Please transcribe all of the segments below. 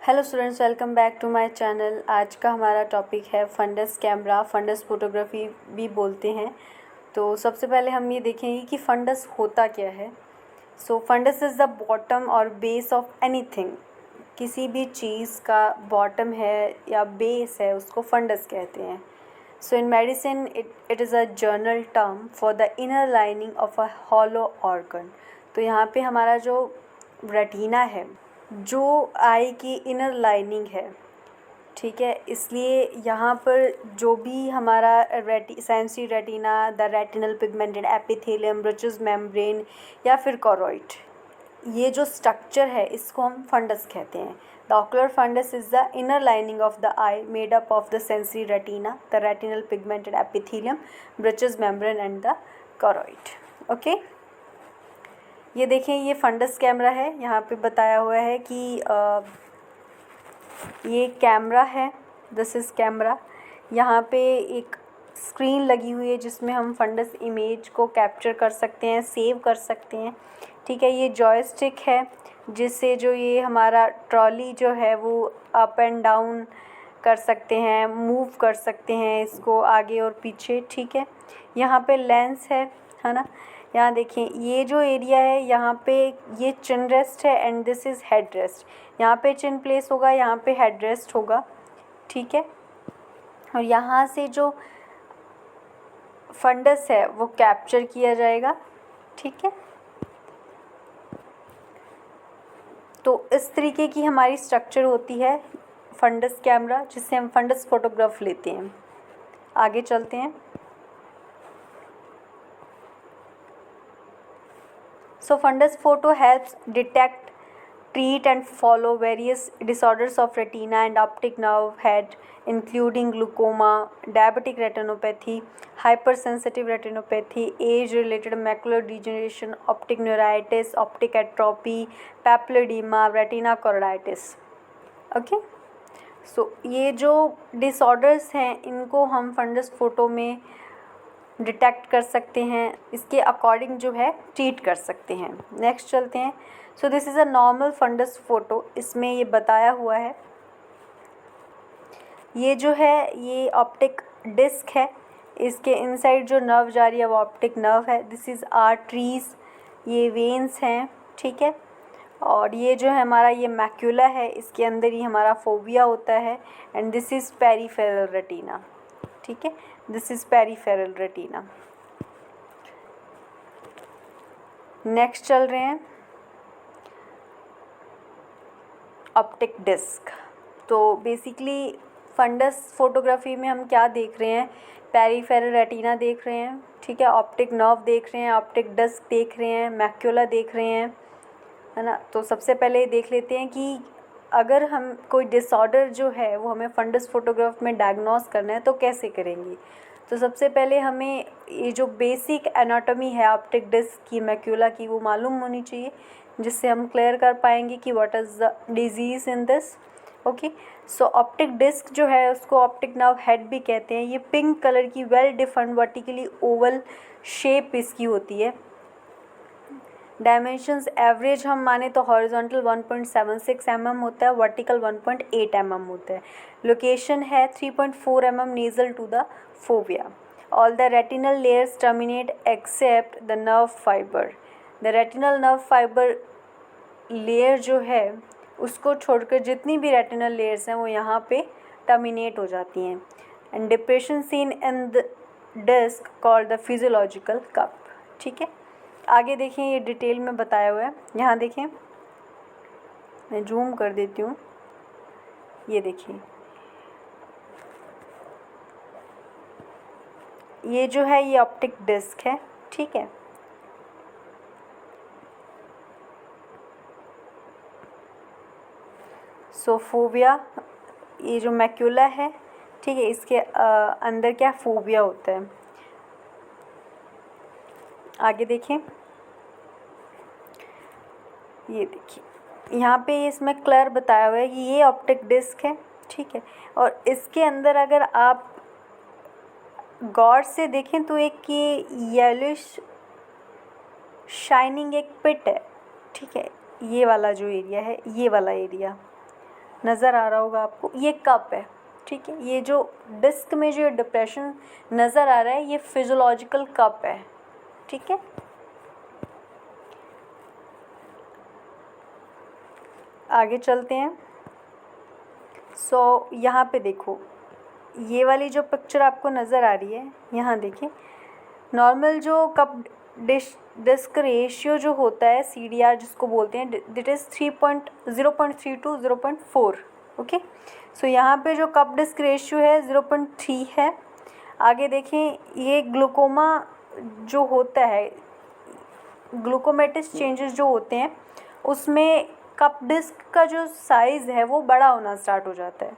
Hello students, welcome back to my channel. आज का हमारा टॉपिक है फंडस कैमरा, फंडस फोटोग्राफी भी बोलते हैं। तो सबसे पहले हम ये देखेंगे कि फंडस होता क्या है। सो फंडस इज़ द बॉटम और बेस ऑफ एनीथिंग। किसी भी चीज़ का बॉटम है या बेस है उसको फंडस कहते हैं। So in medicine it is a general term for the inner lining of a hollow organ. तो यहाँ पे हमारा जो रेटिना है, जो आई की इनर लाइनिंग है, ठीक है, इसलिए यहाँ पर जो भी हमारा sensory retina, the retinal pigmented epithelium, Bruch's membrane या फिर कॉरोइड, ये जो स्ट्रक्चर है इसको हम फंडस कहते हैं। The ocular fundus is the inner lining of the eye made up of the sensory retina, the retinal pigmented epithelium, Bruch's membrane and the choroid. Okay, ये देखें, ये फंडस कैमरा है। यहाँ पे बताया हुआ है कि ये कैमरा है, दिस इज़ कैमरा। यहाँ पे एक स्क्रीन लगी हुई है जिसमें हम फंडस इमेज को कैप्चर कर सकते हैं, सेव कर सकते हैं। ठीक है, ये जॉयस्टिक है जिससे जो ये हमारा ट्रॉली जो है वो अप एंड डाउन कर सकते हैं, मूव कर सकते हैं इसको आगे और पीछे। ठीक है, यहाँ पे लेंस है ना। यहाँ देखिए, ये जो एरिया है यहाँ पे ये चिन रेस्ट है and this is head rest. यहाँ पे चिन प्लेस होगा, यहाँ पे हेड रेस्ट होगा। ठीक है, और यहाँ से जो फंडस है वो कैप्चर किया जाएगा। ठीक है, तो इस तरीके की हमारी स्ट्रक्चर होती है फंडस कैमरा, जिससे हम फंडस फोटोग्राफ लेते हैं। आगे चलते हैं। So fundus photo helps detect, treat and follow various disorders of retina and optic nerve head, including glaucoma, diabetic retinopathy, hypersensitive retinopathy, age-related macular degeneration, optic neuritis, optic atrophy, papilledema, retina choroiditis. Okay? So ये जो disorders हैं इनको हम fundus photo में detect कर सकते हैं, इसके अकॉर्डिंग जो है ट्रीट कर सकते हैं। नेक्स्ट चलते हैं। So this is a normal fundus photo. इसमें ये बताया हुआ है, ये जो है ये ऑप्टिक डिस्क है, इसके इनसाइड जो नर्व जा रही है वो ऑप्टिक नर्व है। दिस इज़ आर्टरीज, ये वेन्स हैं। ठीक है, और ये जो है हमारा ये मैक्यूला है, इसके अंदर ही हमारा फोविया होता है। And this is peripheral retina. ठीक है, this is peripheral retina. Next चल रहे हैं ऑप्टिक डिस्क। तो बेसिकली फंडस फोटोग्राफी में हम क्या देख रहे हैं, पेरिफेरल रेटिना देख रहे हैं। ठीक है, ऑप्टिक नर्व देख रहे हैं, ऑप्टिक डिस्क देख रहे हैं, मैक्यूला देख रहे हैं, है ना। तो सबसे पहले देख लेते हैं कि अगर हम कोई डिसऑर्डर जो है वो हमें फंडस फोटोग्राफ में डायग्नोस करना है तो कैसे करेंगे। तो सबसे पहले हमें ये जो बेसिक एनाटॉमी है ऑप्टिक डिस्क की, मैक्यूला की, वो मालूम होनी चाहिए, जिससे हम क्लियर कर पाएंगे कि what is the disease in this. Okay, so optic disc जो है उसको ऑप्टिक नर्व हेड भी कहते हैं। ये पिंक कलर की well defined vertically Oval shape इसकी होती है। डायमेंशंस एवरेज हम माने तो हॉरिजॉन्टल 1.76 mm होता है, वर्टिकल 1.8 mm होता है। लोकेशन है 3.4 mm nasal to the fovea. All the retinal layers terminate except the nerve fibre. The retinal nerve fibre layer जो है उसको छोड़कर जितनी भी रेटिनल लेयर्स हैं वो यहाँ पे टर्मिनेट हो जाती हैं। And depression seen in the disc called the physiological cup. ठीक है, आगे देखें, ये डिटेल में बताया हुआ है। यहाँ देखें, मैं जूम कर देती हूँ। ये देखिए, ये जो है ये ऑप्टिक डिस्क है। ठीक है, सो फोविया, ये जो मैक्यूला है, ठीक है, इसके अंदर क्या फोविया होता है। आगे देखें, ये देखिए, यहाँ पे इसमें क्लियर बताया हुआ है कि ये ऑप्टिक डिस्क है। ठीक है, और इसके अंदर अगर आप गौर से देखें तो एक ये येलोइश शाइनिंग एक पिट है। ठीक है, ये वाला जो एरिया है, ये वाला एरिया, नज़र आ रहा होगा आपको, ये कप है, ठीक है। ये जो डिस्क में जो डिप्रेशन नज़र आ रहा है ये फिजियोलॉजिकल कप है, ठीक है। आगे चलते हैं। यहाँ पे देखो, ये वाली जो पिक्चर आपको नज़र आ रही है, यहाँ देखिए, नॉर्मल जो कप डिस्क रेशियो जो होता है CDR जिसको बोलते हैं, दिट इज़ 0.3 to 0.4, ओके। यहाँ पे जो कप डिस्क रेशियो है 0.3 है। आगे देखें, ये ग्लूकोमा जो होता है, ग्लूकोमेटिस चेंजेस जो होते हैं उसमें कप डिस्क का जो साइज़ है वो बड़ा होना स्टार्ट हो जाता है,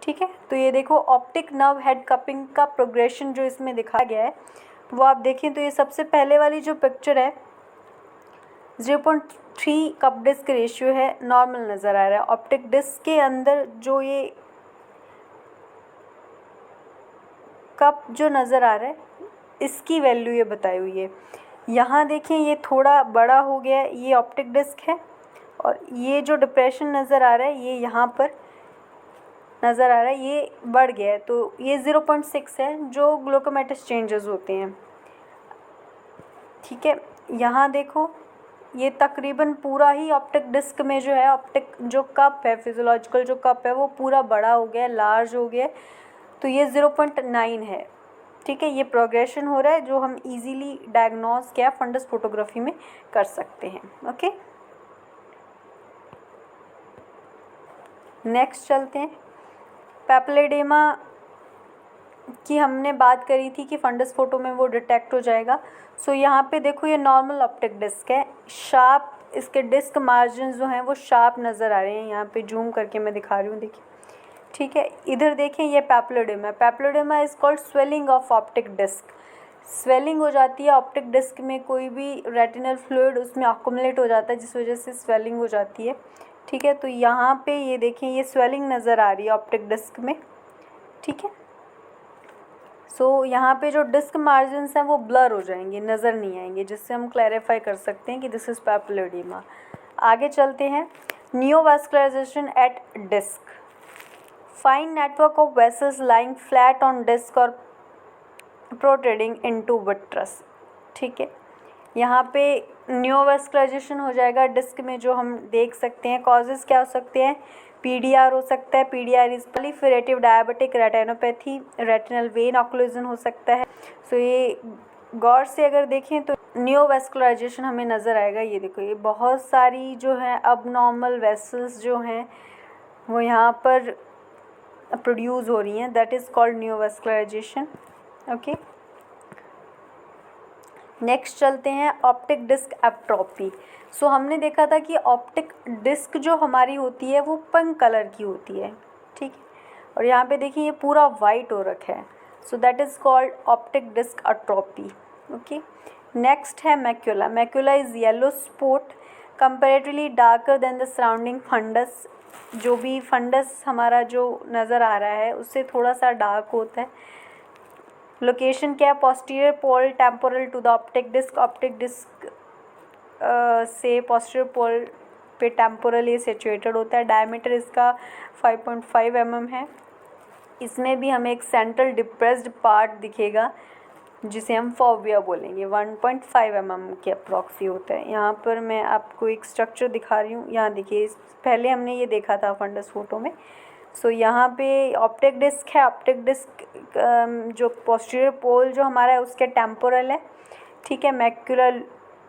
ठीक है। तो ये देखो, ऑप्टिक नर्व हेड कपिंग का प्रोग्रेशन जो इसमें दिखाया गया है वो आप देखें तो ये सबसे पहले वाली जो पिक्चर है 0.3 कप डिस्क रेशियो है, नॉर्मल नज़र आ रहा है। ऑप्टिक डिस्क के अंदर जो ये कप जो नज़र आ रहा है इसकी वैल्यू ये बताई हुई है। यहाँ देखें, ये थोड़ा बड़ा हो गया है, ये ऑप्टिक डिस्क है, और ये जो डिप्रेशन नज़र आ रहा है ये यहाँ पर नज़र आ रहा है, ये बढ़ गया है, तो ये 0.6 है जो ग्लूकोमेटिस चेंजेस होते हैं, ठीक है। यहाँ देखो, ये तकरीबन पूरा ही ऑप्टिक डिस्क में जो है, ऑप्टिक जो कप है, फिजियोलॉजिकल जो कप है वो पूरा बड़ा हो गया है, लार्ज हो गया है, तो ये 0.9 है, ठीक है। ये प्रोग्रेशन हो रहा है जो हम इजीली डायग्नोस क्या फंडस फोटोग्राफी में कर सकते हैं, ओके। नेक्स्ट चलते हैं। पैपिलोडेमा की हमने बात करी थी कि फंडस फोटो में वो डिटेक्ट हो जाएगा। यहाँ पे देखो, ये नॉर्मल ऑप्टिक डिस्क है, शार्प इसके डिस्क मार्जिन जो हैं वो शार्प नज़र आ रहे हैं। यहाँ पे जूम करके मैं दिखा रही हूँ, देखिए, ठीक है। इधर देखें, ये papilloedema, papilloedema is called swelling of optic disc. Swelling हो जाती है ऑप्टिक डिस्क में, कोई भी रेटिनल फ्लूइड उसमें अक्यूमुलेट हो जाता है जिस वजह से स्वेलिंग हो जाती है, ठीक है। तो यहाँ पे ये देखें, ये स्वेलिंग नज़र आ रही है ऑप्टिक डिस्क में, ठीक है। यहाँ पे जो डिस्क मार्जिन्स हैं वो ब्लर हो जाएंगे, नज़र नहीं आएंगे, जिससे हम क्लैरिफाई कर सकते हैं कि दिस इज़ पैपिलोडेमा। आगे चलते हैं। Neovascularisation at disc, fine network of vessels lying flat on disc और प्रोट्रेडिंग इनटू विट्रस, ठीक है। यहाँ पे नियोवास्कुलराइजेशन हो जाएगा डिस्क में, जो हम देख सकते हैं। कॉजेज़ क्या हो सकते हैं? PDR हो सकता है, PDR is proliferative diabetic retinopathy, retinal vein occlusion हो सकता है। ये गौर से अगर देखें तो नियोवास्कुलराइजेशन हमें नज़र आएगा। ये देखो, ये बहुत सारी जो है अबनॉर्मल वेसल्स जो हैं वो यहाँ पर प्रोड्यूस हो रही हैं, that is called neovascularisation, okay. Next चलते हैं, ऑप्टिक डिस्क एट्रोफी। हमने देखा था कि ऑप्टिक डिस्क जो हमारी होती है वो पिंक कलर की होती है, ठीक है। और यहाँ पे देखिए, ये पूरा वाइट हो रखा है, that is called optic disc atrophy, okay. Next है macula. Macula is yellow spot comparatively darker than the surrounding fundus. जो भी फंडस हमारा जो नज़र आ रहा है उससे थोड़ा सा डार्क होता है। लोकेशन क्या है? Posterior pole temporal to the optic disc. Optic disc से पोस्टीरियर पोल पे टेम्पोरल ये सिचुएटेड होता है। डायमीटर इसका 5.5 mm है। इसमें भी हमें एक सेंट्रल डिप्रेस्ड पार्ट दिखेगा जिसे हम फोविया बोलेंगे। 1.5 mm के अप्रॉक्सी होता है। यहाँ पर मैं आपको एक स्ट्रक्चर दिखा रही हूँ। यहाँ देखिए, पहले हमने ये देखा था फंडस फोटो में। यहाँ पे ऑप्टिक डिस्क है। ऑप्टिक डिस्क जो पोस्टीरियर पोल जो हमारा है उसके टेम्पोरल है, ठीक है। मैक्यूलर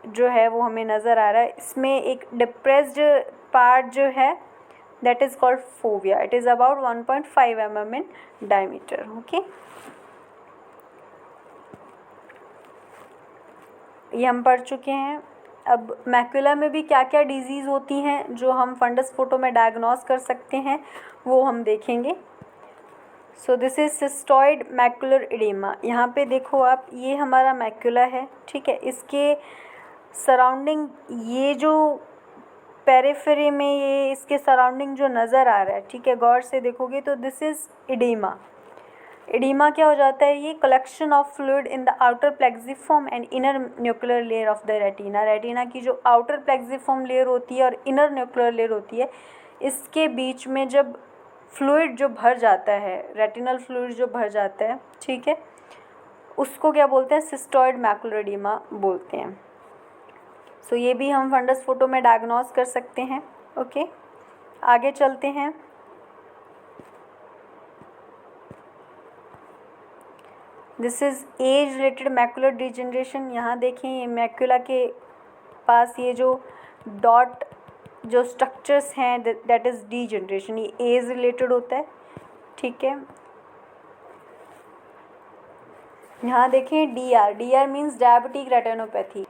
जो है वो हमें नज़र आ रहा है। इसमें एक डिप्रेस्ड पार्ट जो है that is called fovea. It is about 1.5 mm in diameter, okay. ये हम पढ़ चुके हैं। अब मैक्यूला में भी क्या क्या डिजीज़ होती हैं जो हम फंडस फोटो में डायग्नोस कर सकते हैं वो हम देखेंगे। This is cystoid macular oedema. यहाँ पे देखो आप, ये हमारा मैक्यूला है, ठीक है। इसके सराउंडिंग ये जो पेरिफेरी में ये इसके सराउंडिंग जो नज़र आ रहा है, ठीक है, गौर से देखोगे तो दिस इज़ एडेमा। एडिमा क्या हो जाता है? ये collection of fluid in the outer plexiform and inner nuclear layer of the retina. Retina की जो आउटर प्लेक्सिफॉर्म लेयर होती है और इनर न्यूक्लियर लेयर होती है, इसके बीच में जब फ्लूइड जो भर जाता है, रेटिनल फ्लूइड जो भर जाता है, ठीक है, उसको क्या बोलते हैं, सिस्टॉइड मैकुलर एडीमा बोलते हैं। सो ये भी हम फंडस फोटो में डायग्नोस कर सकते हैं। ओके, आगे चलते हैं। This is age related macular degeneration. यहाँ देखें, ये मैकुला के पास ये जो डॉट जो स्ट्रक्चर्स हैं, दैट इज़ डिजेनरेशन, ये एज रिलेटेड होता है, ठीक है। यहाँ देखें D R means diabetic retinopathy.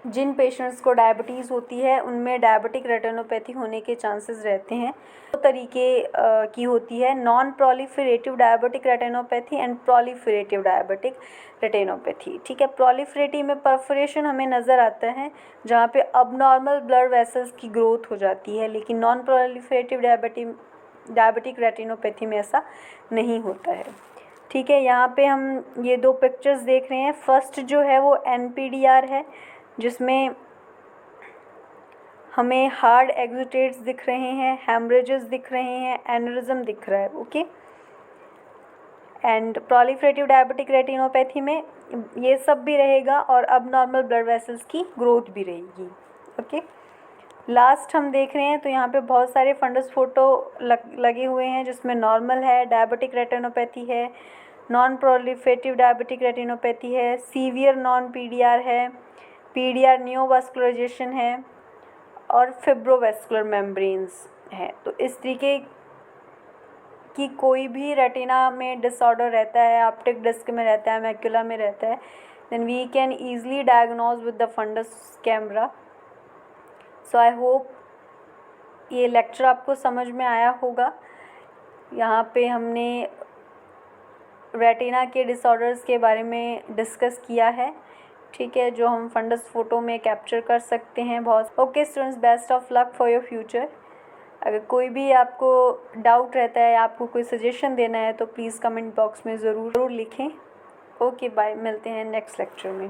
जिन पेशेंट्स को डायबिटीज़ होती है उनमें डायबिटिक रेटिनोपैथी होने के चांसेस रहते हैं। दो तरीके की होती है, non proliferative diabetic retinopathy and proliferative diabetic retinopathy, ठीक है। प्रोलिफरेटिव में परफोरेशन हमें नज़र आता है जहाँ पे अबनॉर्मल ब्लड वेसल्स की ग्रोथ हो जाती है, लेकिन नॉन प्रोलिफरेटिव डायबिटिक रेटिनोपैथी में ऐसा नहीं होता है, ठीक है। यहाँ पे हम ये दो पिक्चर्स देख रहे हैं। फर्स्ट जो है वो NPDR है, जिसमें हमें हार्ड एक्सुडेट्स दिख रहे हैं, हेमरेजेस दिख रहे हैं, एनेरिज्म दिख रहा है, okay. And proliferative diabetic retinopathy में ये सब भी रहेगा और अब नॉर्मल ब्लड वेसल्स की ग्रोथ भी रहेगी, ओके। लास्ट हम देख रहे हैं तो यहाँ पे बहुत सारे फंडस फोटो लगे हुए हैं, जिसमें नॉर्मल है, डायबिटिक रेटिनोपैथी है, नॉन प्रोलिफरेटिव डायबिटिक रेटिनोपैथी है, सीवियर नॉन PDR है, PDR नियोवास्कुलराइजेशन है और फिब्रोवेस्कुलर मेम्ब्रेन्स है। तो इस तरीके की कोई भी रेटिना में डिसऑर्डर रहता है, ऑप्टिक डिस्क में रहता है, मैक्युला में रहता है, then we can easily diagnose with the fundus camera. So I hope ये लेक्चर आपको समझ में आया होगा। यहाँ पे हमने रेटिना के डिसऑर्डर्स के बारे में डिस्कस किया है, ठीक है, जो हम फंडस फ़ोटो में कैप्चर कर सकते हैं बहुत। Okay students, best of luck for your future. अगर कोई भी आपको डाउट रहता है, आपको कोई सजेशन देना है तो प्लीज़ कमेंट बॉक्स में ज़रूर लिखें। ओके बाय, मिलते हैं नेक्स्ट लेक्चर में।